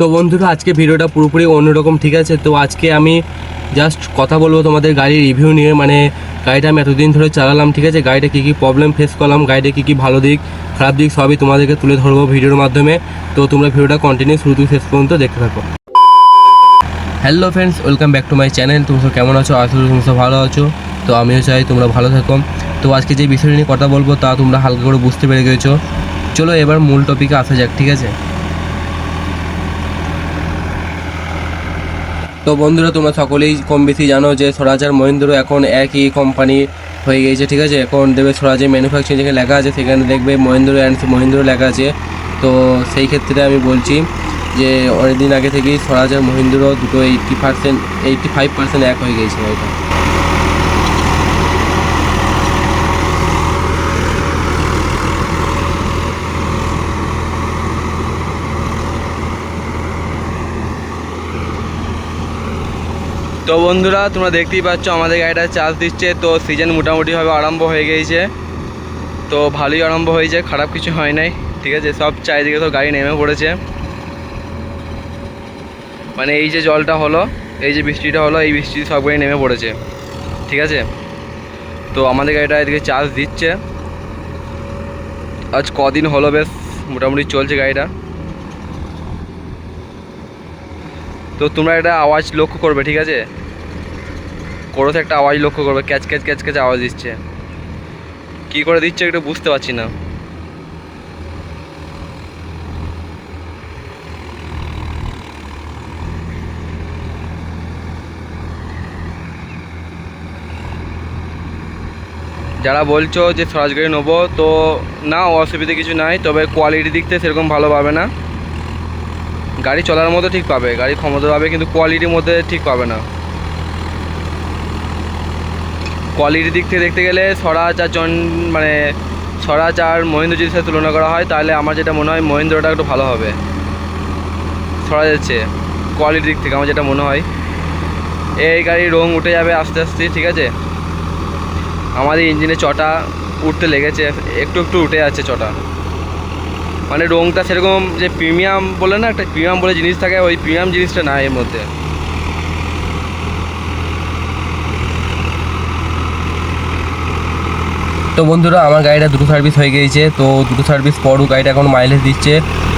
তো বন্ধুরা আজকে ভিডিওটা পুরোপুরি অন্যরকম, ঠিক আছে। তো আজকে আমি জাস্ট কথা বলবো তোমাদের গাড়ির রিভিউ নিয়ে, মানে গাড়িটা আমি এতদিন ধরে চালালাম, ঠিক আছে। গাড়িটা কী কী প্রবলেম ফেস করলাম, গাড়িটা কী কী ভালো দিক খারাপ দিক সবই তোমাদেরকে তুলে ধরবো ভিডিওর মাধ্যমে। তো তোমরা ভিডিওটা কন্টিনিউ শুরু থেকে শেষ পর্যন্ত দেখতে থাকো। Hello friends, welcome back to my channel. তোমরা কেমন আছো? আসলে তোমরা ভালো আছো, তো আমিও চাই তোমরা ভালো থাকো। তো আজকে যে বিষয় নিয়ে কথা বলবো তা তোমরা হালকা করে বুঝতে পেরে গেছো। চলো এবার মূল টপিকে আসা যাক, ঠিক আছে। তো বন্ধুরা তোমরা সকলেই কম বেশি জানো যে স্বরাজ আর মহিন্দ্র এখন একই কোম্পানি হয়ে গিয়েছে, ঠিক আছে। এখন দেখবে স্বরাজের ম্যানুফ্যাকচারিং যেখানে লেখা আছে সেখানে দেখবে মহিন্দ্র অ্যান্ড মহিন্দ্র লেখা আছে। তো সেই ক্ষেত্রে আমি বলছি যে অনেক দিন আগে থেকেই স্বরাজ আর মহিন্দ্র দুটো 85% এক হয়ে গিয়েছে এটা। তো বন্ধুরা তোমরা দেখতেই পাচ্ছ আমাদের গাড়িটা চার্জ দিচ্ছে। তো সিজন মোটামুটিভাবে আরম্ভ হয়ে গিয়েছে, তো ভালোই আরম্ভ হয়েছে, খারাপ কিছু হয় নাই, ঠিক আছে। সব চারিদিকে তো গাড়ি নেমে পড়েছে, মানে এই যে জলটা হলো, এই যে বৃষ্টিটা হলো, এই বৃষ্টি সব গাড়ি নেমে পড়েছে, ঠিক আছে। তো আমাদের গাড়িটা এদিকে চার্জ দিচ্ছে। আজ কদিন হলো বেশ মোটামুটি চলছে গাড়িটা। তো তোমরা একটা আওয়াজ লক্ষ্য করবে, ঠিক আছে। কোরোতে একটা আওয়াজ লক্ষ্য করবে, ক্যাচ ক্যাচ ক্যাচ ক্যাচ আওয়াজ দিচ্ছে। কী করে দিচ্ছে একটু বুঝতে পারছি না। যারা বলছো যে স্বরাজ গাড়ি নেবো, তো না, অসুবিধা কিছু নাই, তবে কোয়ালিটির দিক থেকে সেরকম ভালো পাবে না। গাড়ি চলার মধ্যে ঠিক পাবে, গাড়ি ক্ষমতা পাবে, কিন্তু কোয়ালিটির মধ্যে ঠিক পাবে না। কোয়ালিটির দিক থেকে দেখতে গেলে স্বরাজ আর মানে স্বরাজ আর মহিন্দ্র যদি সাথে তুলনা করা হয়, তাহলে আমার যেটা মনে হয় মহিন্দ্রটা একটু ভালো হবে স্বরাজের চেয়ে। কোয়ালিটির দিক থেকে আমার যেটা মনে হয়, এই গাড়ির রং উঠে যাবে আস্তে আস্তে, ঠিক আছে। আমাদের ইঞ্জিনে চটা উঠতে লেগেছে, একটু একটু উঠে যাচ্ছে চটা, মানে রংটা সেরকম যে প্রিমিয়াম বলে না, একটা প্রিমিয়াম বলে জিনিস থাকে, ওই প্রিমিয়াম জিনিসটা না এর মধ্যে। তো বন্ধুরা আমার গাড়িটা দুটো সার্ভিস হয়ে গিয়েছে। তো দুটো সার্ভিস পরও গাড়িটা এখন মাইলেজ দিচ্ছে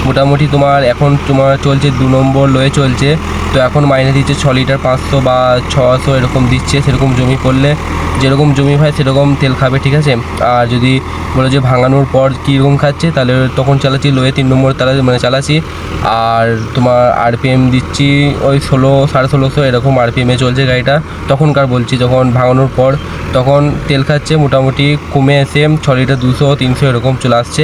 মোটামুটি। এখন তোমার চলছে 2 নম্বর লোয়ে চলছে। তো এখন মাইলেজ দিচ্ছে 6 লিটার 500 বা 600 এরকম দিচ্ছে। সেরকম জমি পড়লে যেরকম জমি হয় সেরকম তেল খাবে, ঠিক আছে। আর যদি বলো যে ভাঙানোর পর কীরকম খাচ্ছে, তাহলে তখন চালাচ্ছি লোয়ে 3 নম্বর মানে চালাচ্ছি। আর তোমার আরপিএম দিচ্ছি ওই 1600-1650 এরকম আরপিএমে চলছে গাড়িটা। তখনকার বলছি, যখন ভাঙানোর পর তখন তেল খাচ্ছে মোটামুটি কমে এসে 6 লিটার 200-300 এরকম চলে আসছে।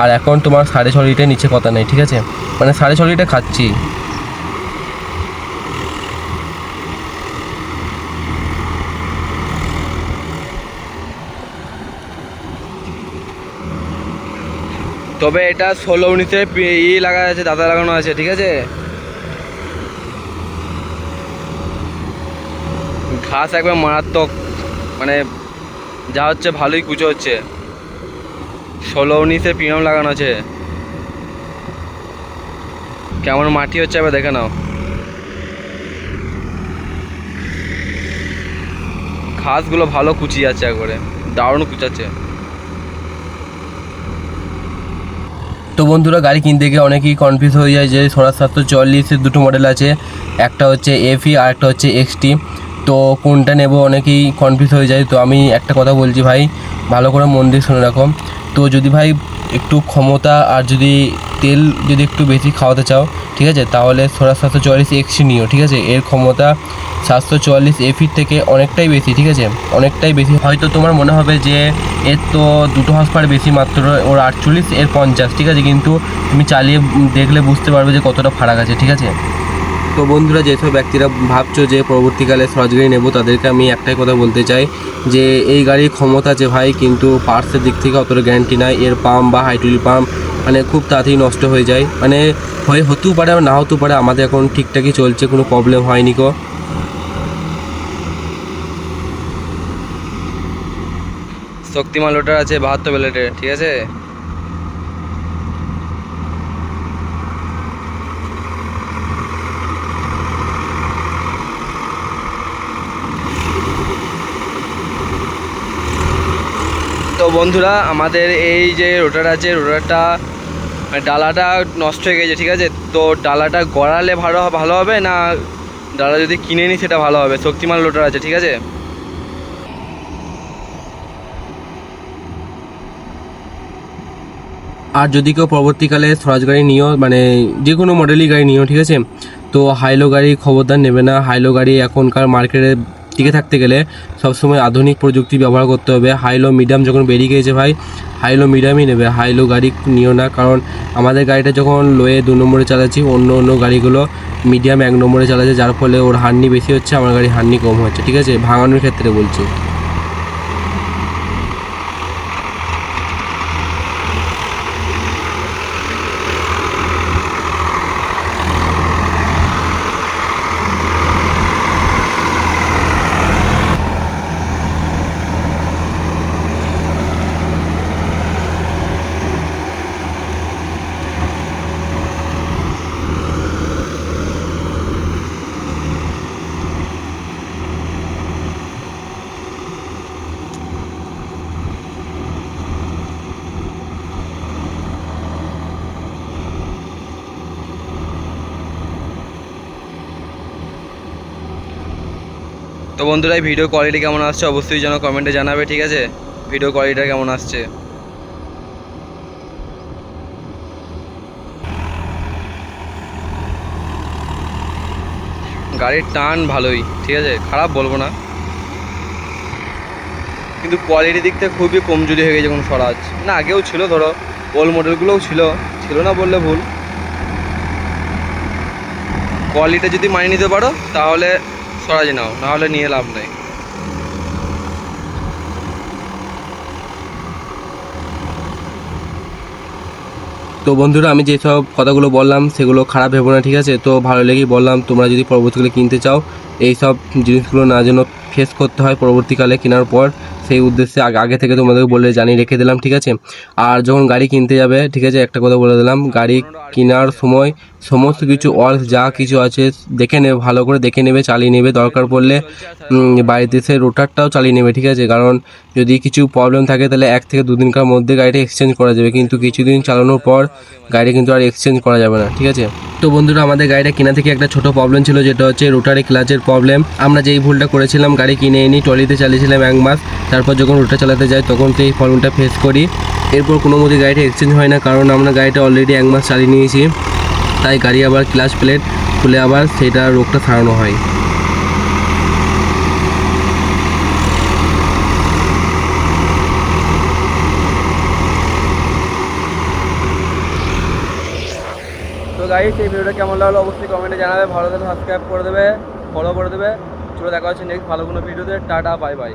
আর এখন তোমার 6.5 লিটার নিচে কথা নেই, ঠিক আছে, মানে 6.5 লিটার খাচ্ছি। তবে এটা 16-19 লাগা আছে, দাদা লাগানো আছে, ঠিক আছে। ঘাস একবার মারাত্মক, মানে যা হচ্ছে ভালোই কুচো হচ্ছে। 16-19 প্রিমিয়াম লাগানো আছে, কেমন মাটি হচ্ছে এবার দেখে নাও। ঘাসগুলো ভালো কুচি যাচ্ছে, একবারে দারুণ কুচাচ্ছে। তো বন্ধুরা গাড়ি কিনতে গিয়ে অনেকেই কনফিউজ হয়ে যায় যে স্বরাজ 744-এর দুটো মডেল আছে, একটা হচ্ছে এফি আর একটা হচ্ছে এক্সটি। তো কোনটা নেব অনেকেই কনফিউজ হয়ে যায়। তো আমি একটা কথা বলছি ভাই, ভালো করে মন দিয়ে শুনে রাখো। তো যদি ভাই একটু ক্ষমতা আর যদি তেল যদি একটু বেশি খাওয়াতে চাও, ঠিক আছে, তাহলে স্বরাজ 744 এক্সটি নিও, ঠিক আছে। এর ক্ষমতা 744 এফির থেকে অনেকটাই বেশি, ঠিক আছে, অনেকটাই বেশি। হয়তো তোমার মনে হবে যে এর তো 2 হর্স পাওয়ার বেশি, মাত্র ওর 48 এর 50, ঠিক আছে, কিন্তু তুমি চালিয়ে দেখলে বুঝতে পারবে যে কতটা ফারাক আছে, ঠিক আছে। তো বন্ধুরা যেসব ব্যক্তিরা ভাবছো যে পরবর্তীকালে স্বরাজ গাড়ি নেবো, তাদেরকে আমি একটাই কথা বলতে চাই যে এই গাড়ির ক্ষমতা আছে ভাই, কিন্তু পার্টসের দিক থেকে অতটা গ্যারান্টি নাই। এর পাম্প বা হাইড্রোলিক পাম্প মানে খুব তাড়াতাড়ি নষ্ট হয়ে যায়, মানে হতেও পারে না হতেও পারে। আমাদের এখন ঠিকঠাকই চলছে, কোনো প্রবলেম হয়নি কো। শক্তিমান লোটার আছে 72 প্লেটের, ঠিক আছে। বন্ধুরা আমাদের এই যে রোটার আছে, রোটারটা ডালাটা নষ্ট হয়ে গেছে, ঠিক আছে। তো ডালাটা গড়ালে ভালো হবে না ডালা যদি কিনে নিই সেটা ভালো হবে? শক্তিমান রোটার আছে, ঠিক আছে। আর যদি কেউ পরবর্তীকালে স্বরাজ গাড়ি নিও, মানে যে কোনো মডেলই গাড়ি নিও, ঠিক আছে, তো হাইলো গাড়ি খবরদার নেবে না। হাইলো গাড়ি এখনকার মার্কেটে টিকে থাকতে গেলে সবসময় আধুনিক প্রযুক্তি ব্যবহার করতে হবে। হাইলো মিডিয়াম যখন বেরিয়ে গিয়েছে ভাই, হাইলো মিডিয়ামই নেবে, হাইলো গাড়ি নিও না। কারণ আমাদের গাড়িটা যখন লোয়ে 2 নম্বরে চালাচ্ছি, অন্য গাড়িগুলো মিডিয়াম 1 নম্বরে চালাচ্ছে, যার ফলে ওর হার্নি বেশি হচ্ছে, আমার গাড়ি হার্নি কম হচ্ছে, ঠিক আছে, ভাঙানোর ক্ষেত্রে বলছি। তো বন্ধুরা, এই ভিডিও কোয়ালিটি কেমন আসছে অবশ্যই যেন কমেন্টে জানাবে, ঠিক আছে। ভিডিও কোয়ালিটিটা কেমন আসছে। গাড়ির টান ভালোই, ঠিক আছে, খারাপ বলবো না, কিন্তু কোয়ালিটির দিক থেকে খুবই কমজোরি হয়ে গেছে কোনো স্বরাজ। না, আগেও ছিল, ধরো ওল্ড মডেলগুলোও ছিল না বললে ভুল। কোয়ালিটি যদি মানিয়ে নিতে পারো তাহলে স্বরাজ নাও, নাহলে নিয়ে লাভ নেই। তো বন্ধুরা, আমি যেসব কথাগুলো বললাম সেগুলো খারাপ ভেবো না, ঠিক আছে। তো ভালো লেগেই বললাম, তোমরা যদি পরবর্তীকালে কিনতে চাও, এই সব জিনিসগুলো না যেন ফেস করতে হয় পরবর্তীকালে কেনার পর, সেই উদ্দেশ্যে আগে থেকে তোমাদের বলে জানিয়ে রেখে দিলাম, ঠিক আছে। আর যখন গাড়ি কিনতে যাবে, ঠিক আছে, একটা কথা বলে দিলাম, গাড়ি কেনার সময় সমস্ত কিছু যা কিছু আছে দেখে নেবে, ভালো করে দেখে নেবে, চালিয়ে নেবে, দরকার পড়লে বাড়িতে এসে রোটারটাও চালিয়ে নেবে, ঠিক আছে। কারণ যদি কিছু প্রবলেম থাকে তাহলে 1 থেকে 2 দিনকার মধ্যে গাড়িটা এক্সচেঞ্জ করা যাবে, কিন্তু কিছুদিন চালানোর পর গাড়ি কিন্তু আর এক্সচেঞ্জ করা যাবে না, ঠিক আছে। তো বন্ধুরা, আমাদের গাড়িটা কেনা থেকে একটা ছোট প্রবলেম ছিল, যেটা হচ্ছে রোটারে ক্লাচের প্রবলেম। আমরা যেই ভুলটা করেছিলাম, গাড়ি কিনে এনে ট্রলিতে চালিয়েছিলাম 1 মাস, তারপর যখন রোটার চালাতে যাই তখন তো এই প্রবলেমটা ফেস করি। এরপর কোনো মতে গাড়িটা এক্সচেঞ্জ হয় না, কারণ আমরা গাড়িটা অলরেডি 1 মাস চালিয়ে নিয়েছি, তাই গাড়ি আবার ক্লাচ প্লেট খুলে আবার সেটা রোগটা সারানো হয়। তো গাইস, এই ভিডিওটা কেমন লাগলো অবশ্যই কমেন্টে জানাবে, ভালো লাগলে সাবস্ক্রাইব করে দেবে, ফলো করে দেবে। চলো দেখা হচ্ছে নেক্সট ভালো কোনো ভিডিওতে। Tata, bye bye.